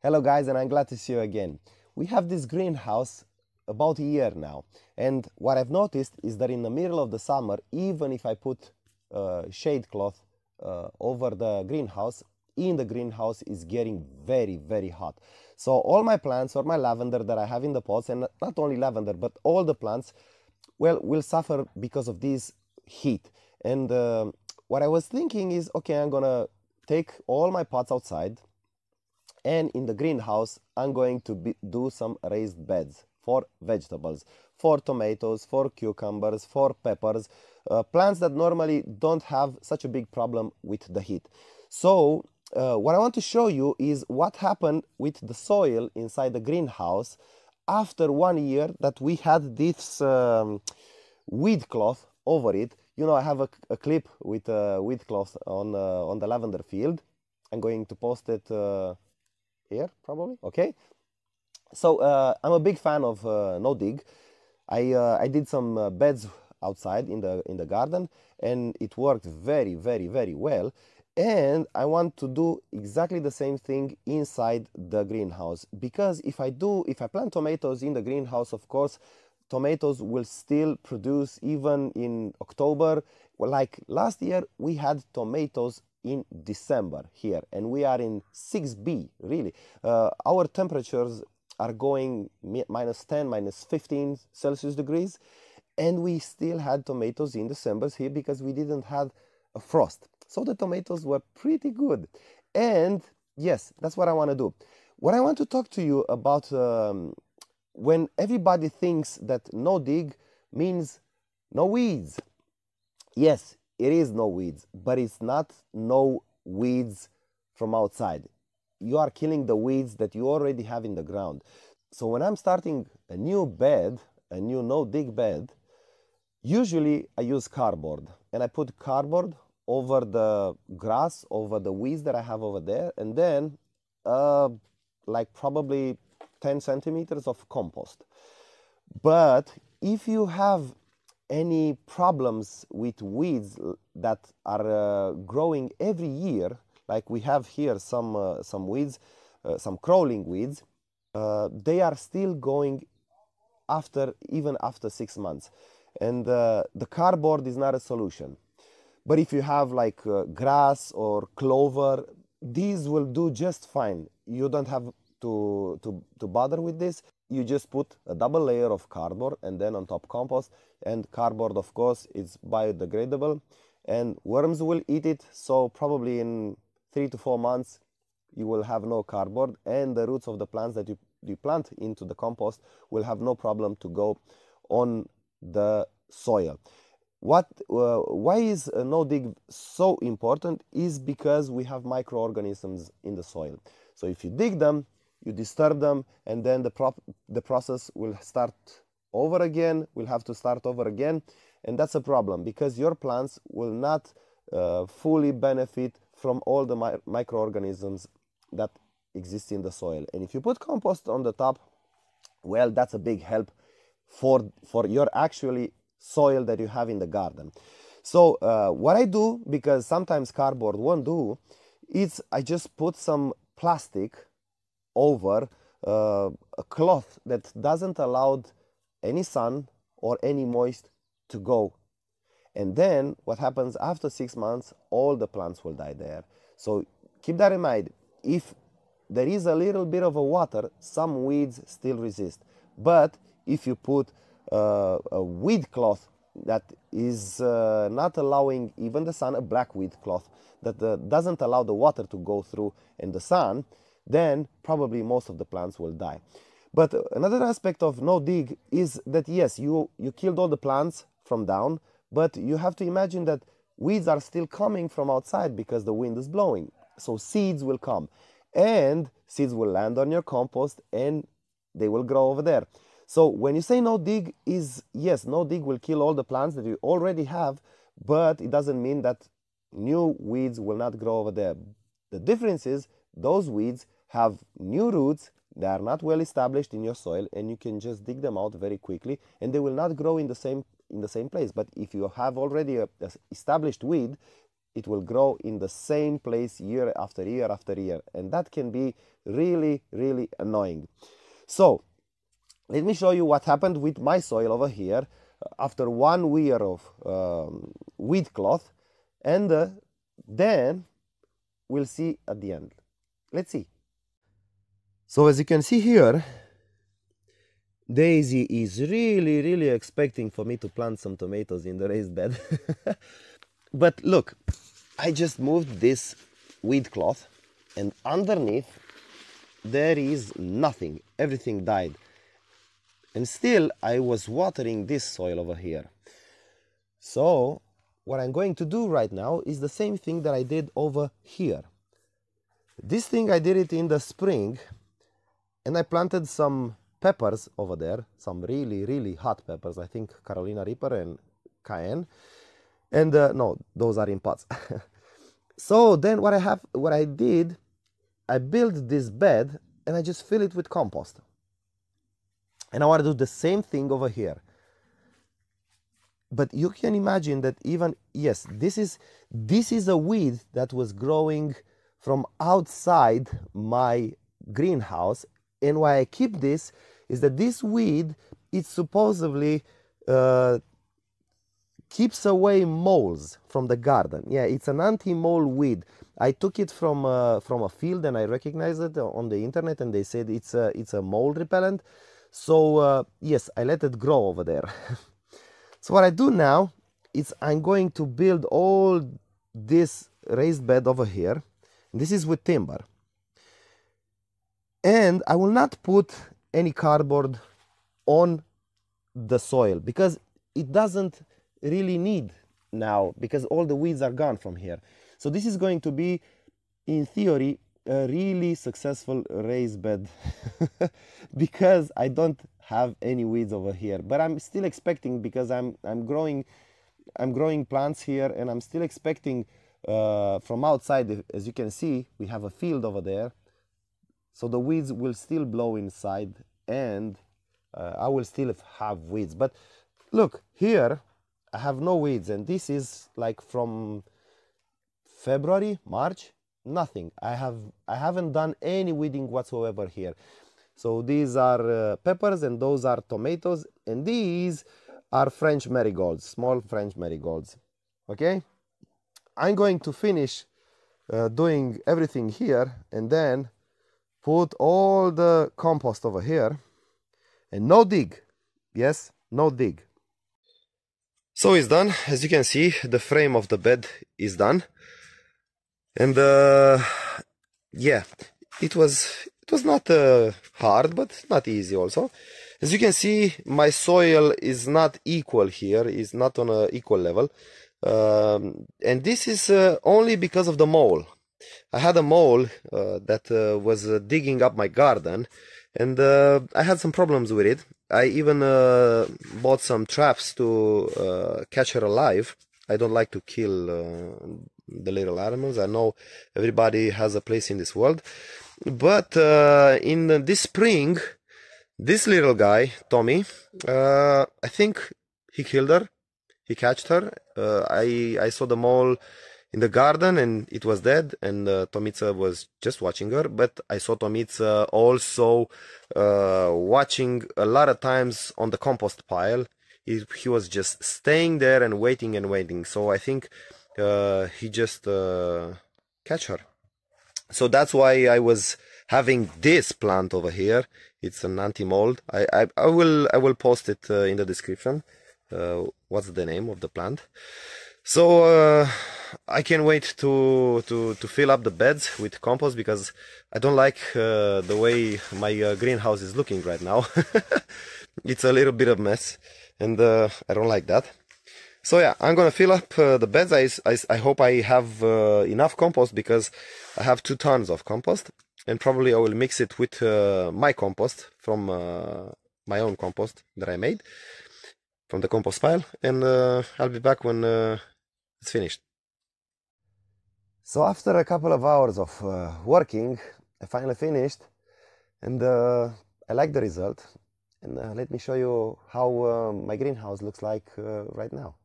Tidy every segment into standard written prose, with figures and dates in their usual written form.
Hello guys, and I'm glad to see you again. We have this greenhouse about a year now, and what I've noticed is that in the middle of the summer, even if I put shade cloth over the greenhouse, in the greenhouse is getting very hot. So all my plants or my lavender that I have in the pots, and not only lavender but all the plants, well, will suffer because of this heat. And what I was thinking is, okay, I'm gonna take all my pots outside, and in the greenhouse I'm going to do some raised beds for vegetables, for tomatoes, for cucumbers, for peppers, plants that normally don't have such a big problem with the heat. So what I want to show you is what happened with the soil inside the greenhouse after 1 year that we had this weed cloth over it. You know, I have a clip with weed cloth on the lavender field. I'm going to post it here probably. Okay, so I'm a big fan of nodig. I did some beds outside in the garden, and it worked very well. And I want to do exactly the same thing inside the greenhouse, because if I plant tomatoes in the greenhouse, of course tomatoes will still produce even in October. Well, like last year we had tomatoes in December here, and we are in 6B really. Our temperatures are going -10, -15 Celsius degrees, and we still had tomatoes in December here because we didn't have a frost. So the tomatoes were pretty good. And yes, that's what I want to do. What I want to talk to you about, when everybody thinks that no dig means no weeds. Yes, it is no weeds, but it's not no weeds from outside. You are killing the weeds that you already have in the ground. So when I'm starting a new bed, a new no-dig bed, usually I use cardboard, and I put cardboard over the grass, over the weeds that I have over there, and then like probably 10 centimeters of compost. But if you have any problems with weeds that are growing every year, like we have here some weeds, some crawling weeds, they are still going even after 6 months, and the cardboard is not a solution. But if you have like grass or clover, these will do just fine. You don't have to bother with this. You just put a double layer of cardboard and then on top compost. And cardboard, of course, is biodegradable, and worms will eat it. So probably in 3 to 4 months you will have no cardboard, and the roots of the plants that you plant into the compost will have no problem to go on the soil. Why is no-dig so important is because we have microorganisms in the soil. So if you dig them, you disturb them, and then the process will start over again. We'll have to start over again, and that's a problem, because your plants will not fully benefit from all the microorganisms that exist in the soil. And if you put compost on the top, well, that's a big help for your actually soil that you have in the garden. So what I do, because sometimes cardboard won't do, is I just put some plastic over a cloth that doesn't allow any sun or any moist to go. And then what happens after 6 months, all the plants will die there. So keep that in mind. If there is a little bit of a water, some weeds still resist. But if you put a weed cloth that is not allowing even the sun, a black weed cloth that doesn't allow the water to go through and the sun, then probably most of the plants will die. But another aspect of no dig is that yes, you killed all the plants from down, but you have to imagine that weeds are still coming from outside because the wind is blowing. So seeds will come, and seeds will land on your compost, and they will grow over there. So when you say no dig, is yes, no dig will kill all the plants that you already have, but it doesn't mean that new weeds will not grow over there. The difference is those weeds have new roots. They are not well established in your soil, and you can just dig them out very quickly, and they will not grow in the same place. But if you have already a established weed, it will grow in the same place year after year after year, and that can be really, really annoying. So let me show you what happened with my soil over here after 1 year of weed cloth, and then we'll see at the end. Let's see. So as you can see here, Daisy is really, really expecting for me to plant some tomatoes in the raised bed. But look, I just moved this weed cloth, and underneath there is nothing. Everything died. And still I was watering this soil over here. So what I'm going to do right now is the same thing that I did over here. This thing I did it in the spring, and I planted some peppers over there, some really, really hot peppers, I think Carolina Reaper and Cayenne. And no, those are in pots. So then what I did, I built this bed and I just fill it with compost. And I want to do the same thing over here. But you can imagine that even, yes, this is a weed that was growing from outside my greenhouse. And why I keep this is that this weed, it supposedly keeps away moles from the garden. Yeah, it's an anti-mole weed. I took it from a field and I recognized it on the internet, and they said it's a mole repellent. So yes, I let it grow over there. So what I do now is I'm going to build all this raised bed over here. This is with timber. And I will not put any cardboard on the soil because it doesn't really need now, because all the weeds are gone from here. So this is going to be, in theory, a really successful raised bed because I don't have any weeds over here, but I'm still expecting, because I'm growing plants here, and I'm still expecting from outside. As you can see, we have a field over there, so the weeds will still blow inside, and I will still have weeds. But look here, I have no weeds, and this is like from February, March, nothing. I haven't done any weeding whatsoever here. So these are peppers, and those are tomatoes, and these are French marigolds, small French marigolds. Okay, I'm going to finish doing everything here, and then put all the compost over here, and no dig. Yes, no dig. So it's done. As you can see, the frame of the bed is done, and yeah, it was not hard, but not easy also. As you can see, my soil is not equal here, is not on an equal level, and this is only because of the mole. I had a mole that was digging up my garden, and I had some problems with it. I even bought some traps to catch her alive. I don't like to kill the little animals. I know everybody has a place in this world. But in this spring, this little guy, Tommy, I think he killed her. He catched her. I saw the mole in the garden and it was dead, and Tomica was just watching her. But I saw Tomica also watching a lot of times on the compost pile. He was just staying there and waiting and waiting. So I think he just catch her. So that's why I was having this plant over here. It's an anti-mold. I will post it in the description. What's the name of the plant? So I can't wait to fill up the beds with compost, because I don't like the way my greenhouse is looking right now. It's a little bit of mess, and I don't like that. So yeah, I'm gonna fill up the beds. I hope I have enough compost, because I have 2 tons of compost, and probably I will mix it with my compost from my own compost that I made from the compost pile, and I'll be back when it's finished. So after a couple of hours of working, I finally finished, and I like the result. And let me show you how my greenhouse looks like right now.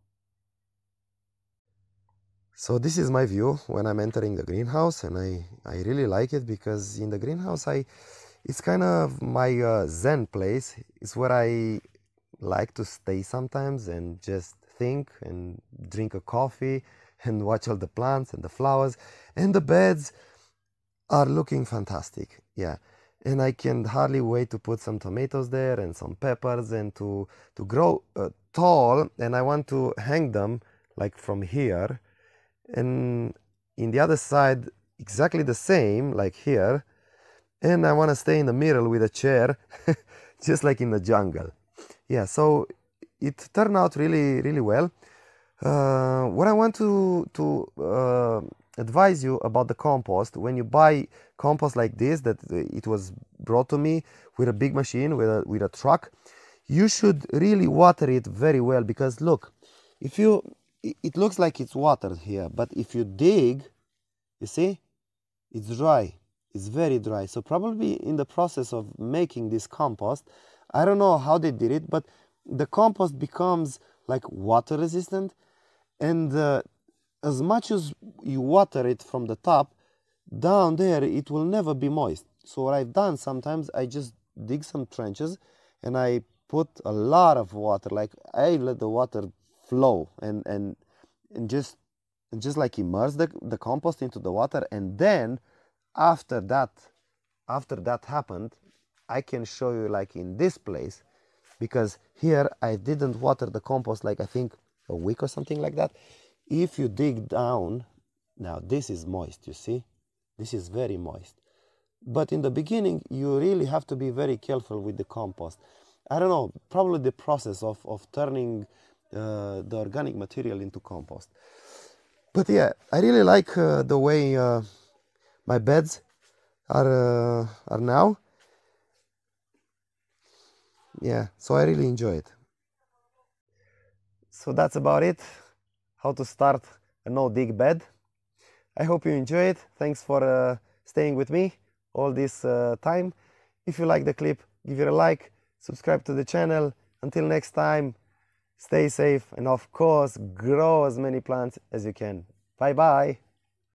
So this is my view when I'm entering the greenhouse, and I really like it because in the greenhouse it's kind of my zen place. It's where I like to stay sometimes and just think and drink a coffee and watch all the plants and the flowers, and the beds are looking fantastic. Yeah, and I can hardly wait to put some tomatoes there and some peppers and to grow tall, and I want to hang them like from here, and in the other side exactly the same like here, and I want to stay in the middle with a chair just like in the jungle. Yeah, so it turned out really well. What I want to advise you about the compost: when you buy compost like this, that it was brought to me with a big machine, with a truck, you should really water it very well, because look, if you, it looks like it's watered here, but if you dig, you see, it's dry. It's very dry. So probably in the process of making this compost, I don't know how they did it, but the compost becomes like water resistant, and as much as you water it from the top, down there it will never be moist. So what I've done, sometimes I just dig some trenches and I put a lot of water, like I let the water flow and just like immerse the compost into the water, and then after that happened, I can show you like in this place, because here I didn't water the compost like I think a week or something like that. If you dig down, now this is moist, you see, this is very moist, but in the beginning you really have to be very careful with the compost. I don't know, probably the process of turning the organic material into compost. But yeah, I really like the way my beds are now. Yeah, so I really enjoy it. So that's about it, how to start a no-dig bed. I hope you enjoy it. Thanks for staying with me all this time. If you like the clip, give it a like, subscribe to the channel. Until next time, stay safe, and of course, grow as many plants as you can. Bye bye.